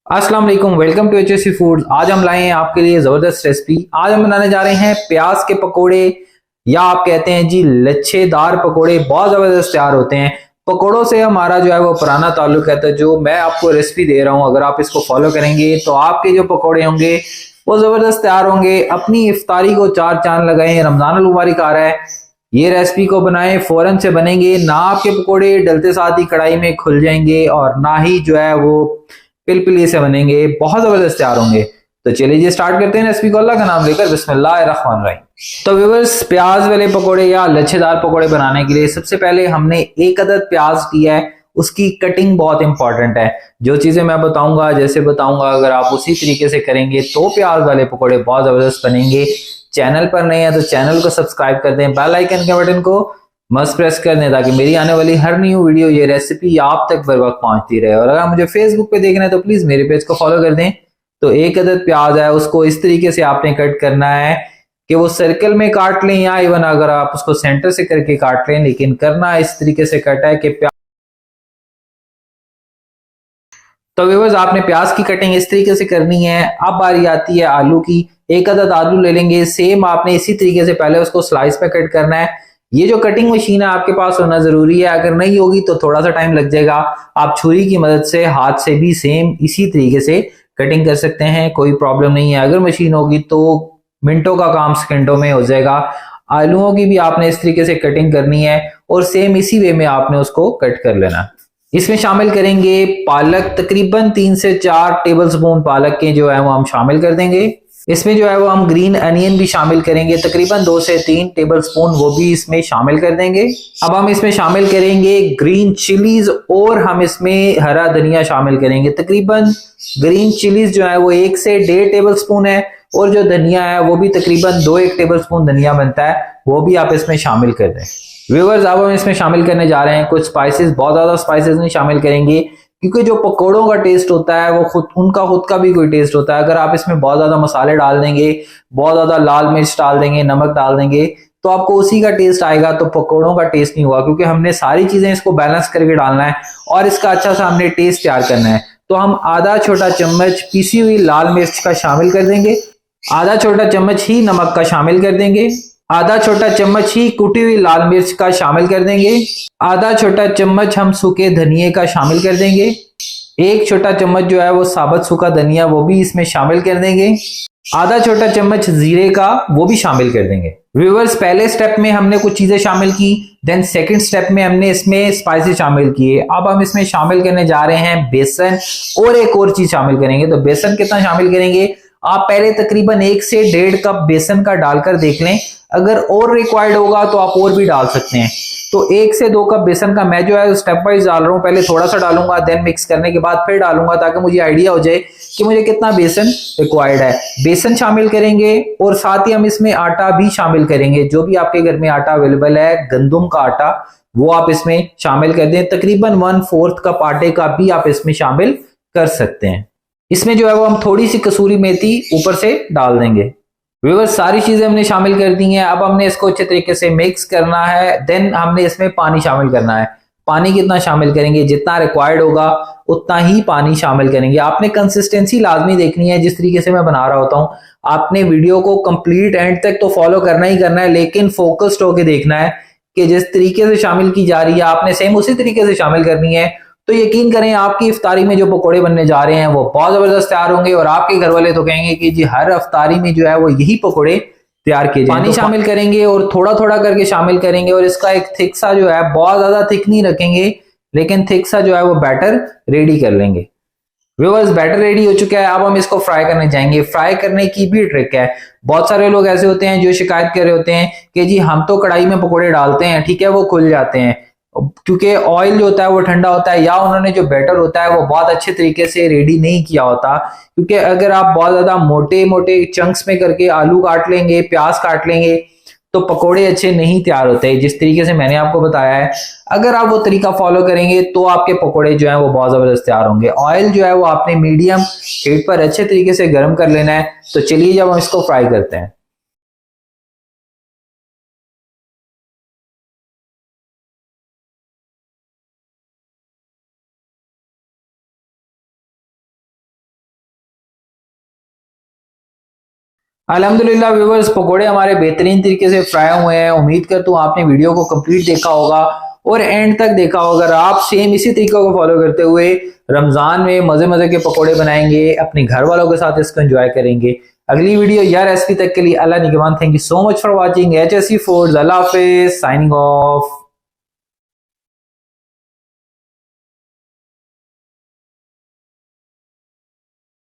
अस्सलाम वालेकुम, welcome to HSC food. आज हम लाए हैं आपके लिए जबरदस्त रेसिपी। आज हम बनाने जा रहे हैं प्याज के पकोड़े, या आप कहते हैं जी लच्छेदार पकोड़े। बहुत जबरदस्त तैयार होते हैं। पकोड़ों से हमारा जो है वो पुराना ताल्लुक है, तो जो मैं आपको रेसिपी दे रहा हूं, अगर आप इसको फॉलो करेंगे तो आपके जो पकोड़े होंगे वो जबरदस्त तैयार होंगे। अपनी इफ्तारी को चार चांद लगाएं, रमजान अल मुबारक आ रहा है। ये रेसिपी को बनाएं, फौरन से बनेंगे ना। आपके पकोड़े डलते साथ ही कढ़ाई में खुल जाएंगे और ना ही जो है वो पिलपिली से बनेंगे, बहुत जबरदस्त तैयार होंगे। तो चलिए जी स्टार्ट करते हैं रेसिपी को अल्लाह का नाम लेकर। बिस्मिल्लाहिर्रहमानिर्रहीम। तो व्यूअर्स, प्याज वाले पकोड़े या लच्छेदार पकोड़े बनाने के लिए सबसे पहले हमने एक अदद प्याज किया है। उसकी कटिंग बहुत इंपॉर्टेंट है। जो चीजें मैं बताऊंगा, जैसे बताऊंगा, अगर आप उसी तरीके से करेंगे तो प्याज वाले पकोड़े बहुत जबरदस्त बनेंगे। चैनल पर नए हैं तो चैनल को सब्सक्राइब कर दें, बेल आइकन के बटन को मस्ट प्रेस कर दें, ताकि मेरी आने वाली हर न्यू वीडियो, ये रेसिपी आप तक बर वक्त पहुंचती रहे। और अगर मुझे फेसबुक पे देखना है तो प्लीज मेरे पेज को फॉलो कर दें। तो एक अदद प्याज है, उसको इस तरीके से आपने कट करना है कि वो सर्कल में काट लें, या इवन अगर आप उसको सेंटर से करके काट लें, लेकिन करना इस तरीके से कट है कि प्याज। तो व्यूअर्स, आपने प्याज की कटिंग इस तरीके से करनी है। अब बारी आती है आलू की। एक अदद आलू ले लेंगे, सेम आपने इसी तरीके से पहले उसको स्लाइस पे कट करना है। ये जो कटिंग मशीन है आपके पास होना जरूरी है, अगर नहीं होगी तो थोड़ा सा टाइम लग जाएगा। आप छुरी की मदद से, हाथ से भी सेम इसी तरीके से कटिंग कर सकते हैं, कोई प्रॉब्लम नहीं है। अगर मशीन होगी तो मिनटों का काम सेकंडों में हो जाएगा। आलूओं की भी आपने इस तरीके से कटिंग करनी है और सेम इसी वे में आपने उसको कट कर लेना। इसमें शामिल करेंगे पालक, तकरीबन 3 से 4 टेबल स्पून पालक के जो है वो हम शामिल कर देंगे। इसमें जो है वो हम ग्रीन अनियन भी शामिल करेंगे, तकरीबन 2 से 3 टेबल स्पून, वो भी इसमें शामिल कर देंगे। अब हम इसमें शामिल करेंगे ग्रीन चिलीज, और हम इसमें हरा धनिया शामिल करेंगे। तकरीबन ग्रीन चिलीज जो है वो 1 से 1.5 टेबल स्पून है, और जो धनिया है वो भी तकरीबन 2 1 टेबल स्पून धनिया बनता है, वो भी आप इसमें शामिल कर दें। व्यूअर्स, अब हम इसमें शामिल करने जा रहे हैं कुछ स्पाइसेस। बहुत ज्यादा स्पाइसेस नहीं शामिल करेंगे, क्योंकि जो पकोड़ों का टेस्ट होता है वो खुद का भी कोई टेस्ट होता है। अगर आप इसमें बहुत ज्यादा मसाले डाल देंगे, बहुत ज्यादा लाल मिर्च डाल देंगे, नमक डाल देंगे, तो आपको उसी का टेस्ट आएगा, तो पकोड़ों का टेस्ट नहीं हुआ। क्योंकि हमने सारी चीजें इसको बैलेंस करके डालना है और इसका अच्छा सा हमने टेस्ट तैयार करना है। तो हम आधा छोटा चम्मच पीसी हुई लाल मिर्च का शामिल कर देंगे, आधा छोटा चम्मच ही नमक का शामिल कर देंगे, आधा छोटा चम्मच ही कुटी हुई लाल मिर्च का शामिल कर देंगे, आधा छोटा चम्मच हम सूखे धनिए का शामिल कर देंगे, एक छोटा चम्मच जो है वो साबुत सूखा धनिया वो भी इसमें शामिल कर देंगे, आधा छोटा चम्मच जीरे का वो भी शामिल कर देंगे। व्यूअर्स, पहले स्टेप में हमने कुछ चीजें शामिल की, देन सेकंड स्टेप में हमने इसमें स्पाइसेस शामिल किए। अब हम इसमें शामिल करने जा रहे हैं बेसन, और एक और चीज शामिल करेंगे। तो बेसन कितना शामिल करेंगे, आप पहले तकरीबन 1 से 1.5 कप बेसन का डालकर देख लें। अगर और रिक्वायर्ड होगा तो आप और भी डाल सकते हैं। तो 1 से 2 कप बेसन का मैं जो है स्टेप वाइज डाल रहा हूँ। पहले थोड़ा सा डालूंगा, देन मिक्स करने के बाद फिर डालूंगा, ताकि मुझे आइडिया हो जाए कि मुझे कितना बेसन रिक्वायर्ड है। बेसन शामिल करेंगे और साथ ही हम इसमें आटा भी शामिल करेंगे। जो भी आपके घर में आटा अवेलेबल है, गंदुम का आटा, वो आप इसमें शामिल कर दें। तकरीबन 1/4 कप आटे का भी आप इसमें शामिल कर सकते हैं। इसमें जो है वो हम थोड़ी सी कसूरी मेथी ऊपर से डाल देंगे। व्यूअर्स, सारी चीजें हमने शामिल कर दी हैं। अब हमने इसको अच्छे तरीके से मिक्स करना है, देन हमने इसमें पानी शामिल करना है। पानी कितना शामिल करेंगे, जितना रिक्वायर्ड होगा उतना ही पानी शामिल करेंगे। आपने कंसिस्टेंसी लाजमी देखनी है, जिस तरीके से मैं बना रहा होता हूँ। आपने वीडियो को कंप्लीट एंड तक तो फॉलो करना ही करना है, लेकिन फोकस्ड होकर देखना है कि जिस तरीके से शामिल की जा रही है आपने सेम उसी तरीके से शामिल करनी है। तो यकीन करें, आपकी इफ्तारी में जो पकोड़े बनने जा रहे हैं वो बहुत जबरदस्त तैयार होंगे, और आपके घर वाले तो कहेंगे कि जी हर इफ्तारी में जो है वो यही पकोड़े तैयार किए जाएं। पानी शामिल करेंगे और थोड़ा थोड़ा करके शामिल करेंगे, और इसका एक थिक सा जो है, बहुत ज्यादा थिक नहीं रखेंगे, लेकिन थिक सा जो है वो बैटर रेडी कर लेंगे। व्यूअर्स, बैटर रेडी हो चुका है। अब हम इसको फ्राई करने जाएंगे। फ्राई करने की भी ट्रिक है। बहुत सारे लोग ऐसे होते हैं जो शिकायत कर रहे होते हैं कि जी हम तो कढ़ाई में पकोड़े डालते हैं, ठीक है, वो खुल जाते हैं, क्योंकि ऑयल जो होता है वो ठंडा होता है, या उन्होंने जो बैटर होता है वो बहुत अच्छे तरीके से रेडी नहीं किया होता। क्योंकि अगर आप बहुत ज्यादा मोटे मोटे चंक्स में करके आलू काट लेंगे, प्याज काट लेंगे, तो पकोड़े अच्छे नहीं तैयार होते जिस तरीके से मैंने आपको बताया है। अगर आप वो तरीका फॉलो करेंगे तो आपके पकोड़े जो है वो बहुत जबरदस्त तैयार होंगे। ऑयल जो है वो आपने मीडियम हीट पर अच्छे तरीके से गर्म कर लेना है। तो चलिए जब हम इसको फ्राई करते हैं। अल्हम्दुलिल्लाह व्यूवर्स, पकोड़े हमारे बेहतरीन तरीके से फ्राई हुए हैं। उम्मीद करता हूँ आपने वीडियो को कंप्लीट देखा होगा और एंड तक देखा होगा। अगर आप सेम इसी तरीके को फॉलो करते हुए रमजान में मजे मजे के पकोड़े बनाएंगे, अपने घर वालों के साथ इसको एंजॉय करेंगे। अगली वीडियो या रेसिपी तक के लिए अल्लाह निगहबान। Thank you so much for watching HSC Foods. अल्लाह हाफिज, साइनिंग ऑफ।